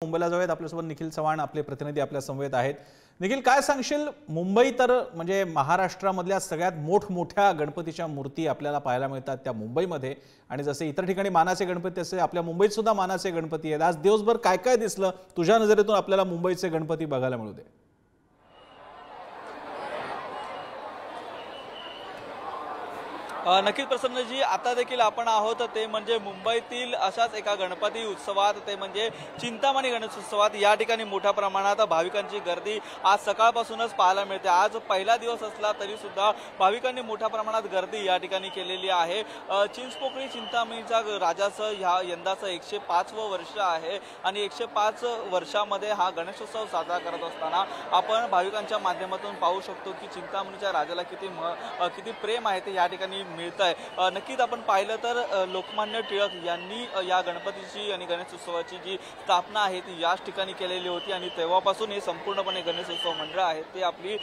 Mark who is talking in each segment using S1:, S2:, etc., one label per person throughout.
S1: मुंबईला जाऊयात। आपल्यासोबत निखिल चव्हाण आपले प्रतिनिधी आपल्या समवेत आहेत। निखिल, काय सांगशील? मुंबई तर म्हणजे महाराष्ट्रामधल्या सगळ्यात मोठमोठ्या गणपतीच्या मूर्ती आपल्याला पाहायला मिळतात त्या मुंबईमध्ये, आणि जसे इतर ठिकाणी मानाचे गणपती असे आपल्या मुंबईत सुद्धा मानाचे गणपती आहेत। आज दिवसभर काय काय दिसलं तुझ्या नजरेतून आपल्याला मुंबईचे गणपती बघायला मिळू दे?
S2: नक्कीच प्रसन्नजी, आता देखील आपण आहोत ते म्हणजे मुंबईतील अशाच एका गणपती उत्सवात, ते म्हणजे चिंतामणी गणेशोत्सवात। या ठिकाणी मोठ्या प्रमाणात भाविकांची गर्दी आज सकाळपासूनच पाहायला मिळते। आज पहिला दिवस असला तरी सुद्धा भाविकांनी मोठ्या प्रमाणात गर्दी या ठिकाणी केलेली आहे। चिंचपोकळी चिंतामणीच्या राजाचं ह्या यंदाचं 105वं वर्ष आहे आणि 105 वर्षामध्ये हा गणेशोत्सव साजरा करत असताना आपण भाविकांच्या माध्यमातून पाहू शकतो की चिंतामणीच्या राजाला किती प्रेम आहे ते या ठिकाणी मिळतंय। नक्कीच आपण पाहिलं तर लोकमान्य टिळक यांनी या गणपतीची आणि गणेशोत्सवाची जी स्थापना आहे ती याच ठिकाणी केलेली होती आणि तेव्हापासून हे संपूर्णपणे गणेशोत्सव मंडळ आहे ते आपली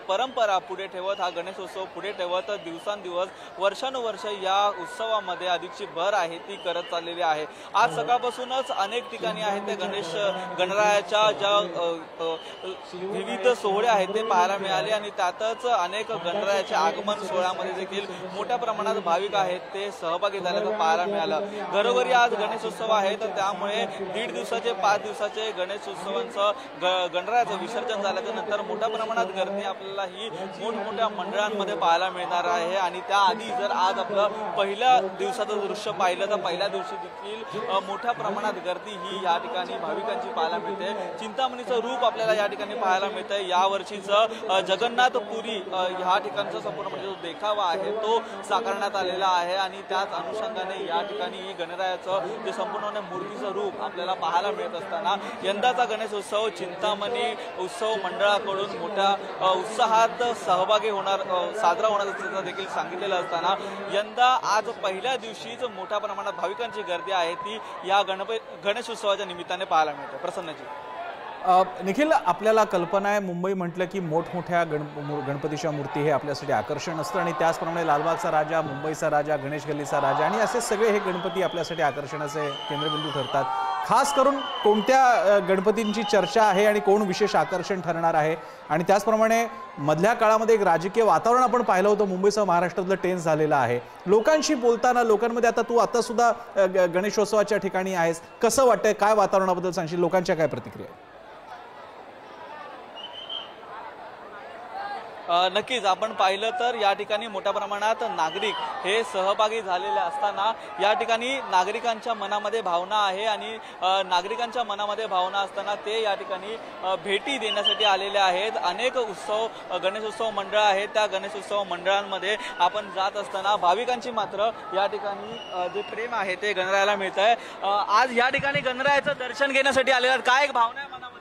S2: परंपरा पुढे ठेवत, हा गणेशोत्सव पुढे ठेवत दिवसांदिवस वर्षानुवर्ष या उत्सवामध्ये अधिकची भर आहे ती करत चाललेली आहे। आज सकाळपासूनच अनेक ठिकाणी आहेत ते गणरायाच्या ज्या विविध सोहळे आहेत ते पाहायला मिळाले आणि त्यातच अनेक गणरायाच्या आगमन सोहळ्यामध्ये देखील मोठ्या प्रमाणात भाविक आहेत ते सहभागी झाल्याचं पाहायला मिळालं। घरोघरी आज गणेशोत्सव आहे तर त्यामुळे 1.5 दिवसाचे 5 दिवसाचे गणेशोत्सवांचं गणरायाचं विसर्जन झाल्याच्या नंतर मोठ्या प्रमाणात गर्दी आपल्याला ही मोठमोठ्या मंडळांमध्ये पाहायला मिळणार आहे। आणि त्याआधी जर आज आपलं पहिल्या दिवसाचं दृश्य पाहिलं तर पहिल्या दिवशी देखील मोठ्या प्रमाणात गर्दी ही या ठिकाणी भाविकांची पाहायला मिळते। चिंतामणीचं रूप आपल्याला या ठिकाणी पाहायला मिळतंय। यावर्षीचं जगन्नाथपुरी ह्या ठिकाणचा संपूर्ण म्हणजे जो देखावा आहे तो साकारण्यात आलेला आहे आणि त्याच अनुषंगाने या ठिकाणी गणरायाचं जे संपूर्ण मूर्तीचं रूप आपल्याला पाहायला मिळत असताना यंदाचा गणेशोत्सव चिंतामणी उत्सव मंडळाकडून मोठ्या उत्साहात सहभागी होणार साजरा होणार असल्याचं देखील सांगितलेलं असताना यंदा आज पहिल्या दिवशीच मोठ्या प्रमाणात भाविकांची गर्दी आहे ती या गणेशोत्सवाच्या निमित्ताने पाहायला मिळते। प्रसन्नजी,
S1: निखिल, आपल्याला कल्पना आहे मुंबई म्हटलं की मोठमोठ्या गणपतीच्या मूर्ती हे आपल्यासाठी आकर्षण असतं आणि त्याचप्रमाणे लालबागचा राजा, मुंबईचा राजा, गणेश गल्लीचा राजा आणि असे सगळे हे गणपती आपल्यासाठी आकर्षणाचे केंद्रबिंदू ठरतात। खास करून कोणत्या गणपतींची चर्चा आहे आणि कोण विशेष आकर्षण ठरणार आहे? आणि त्याचप्रमाणे मधल्या काळामध्ये एक राजकीय वातावरण आपण पाहिलं होतं मुंबईसह महाराष्ट्रातलं टेन्स झालेलं आहे। लोकांशी बोलताना लोकांमध्ये आता सुद्धा गणेशोत्सवाच्या ठिकाणी आहेस, कसं वाटतंय? काय वातावरणाबद्दल सांगशील? लोकांच्या काय प्रतिक्रिया आहेत?
S2: नक्कीच आपण पाहिलं तर या ठिकाणी मोठ्या प्रमाणात नागरिक हे सहभागी झालेले असताना या ठिकाणी नागरिकांच्या मनामध्ये भावना आहे आणि नागरिकांच्या मनामध्ये भावना असताना ते या ठिकाणी भेटी देण्यासाठी आलेले आहेत। अनेक गणेशोत्सव मंडळ आहेत, त्या गणेशोत्सव मंडळांमध्ये आपण जात असताना भाविकांची मात्र या ठिकाणी जे प्रेम आहे ते गणरायाला मिळत आहे। आज या ठिकाणी गणरायाचं दर्शन घेण्यासाठी आलेले आहेत, काय एक भावना आहे मनामध्ये?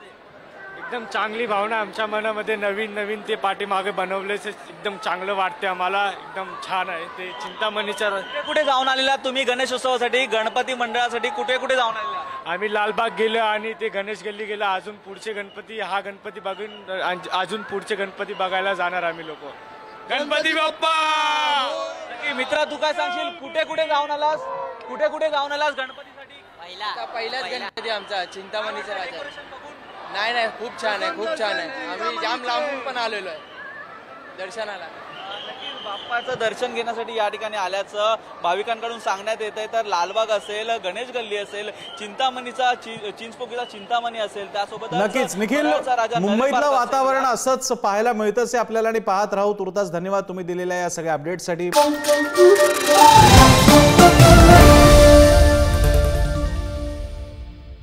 S3: एकदम चांगली भावना आमच्या मनामध्ये, नवीन ते पाठीमागे बनवलेच एकदम चांगलं वाटते आम्हाला, एकदम छान आहे ते। चिंतामणीच्या
S2: कुठे जाऊन आलेला तुम्ही गणेशोत्सवासाठी, गणपती मंडळासाठी कुठे जाऊन आलेला?
S3: आम्ही लालबाग गेलो आणि ते गणेश गल्ली गेलो, अजून पुढचे गणपती, हा गणपती बघून अजून पुढचे गणपती बघायला जाणार आम्ही लोक। गणपती बाप्पा!
S2: मित्रा, तू काय सांगशील? कुठे जाऊन आलास गणपतीसाठी?
S4: पहिलाच गणपती आमचा चिंतामणीचा राजा। नाही, खूप छान आहे। आम्ही जाम लांबून पण आलेलो आहे दर्शनाला।
S2: बाप्पाचं दर्शन घेण्यासाठी या ठिकाणी आल्याचं भाविकांकडून सांगण्यात येत आहे। तर लालबाग असेल, गणेश गल्ली असेल, चिंतामणीचा चिंचपोकळीचा चिंतामणी असेल, त्यासोबत
S1: नक्कीच निखिल, मुंबईतलं वातावरण असंच पाहायला मिळतंच आहे आपल्याला आणि पाहत राहू। तुर्तास धन्यवाद तुम्ही दिलेल्या या सगळ्या अपडेटसाठी।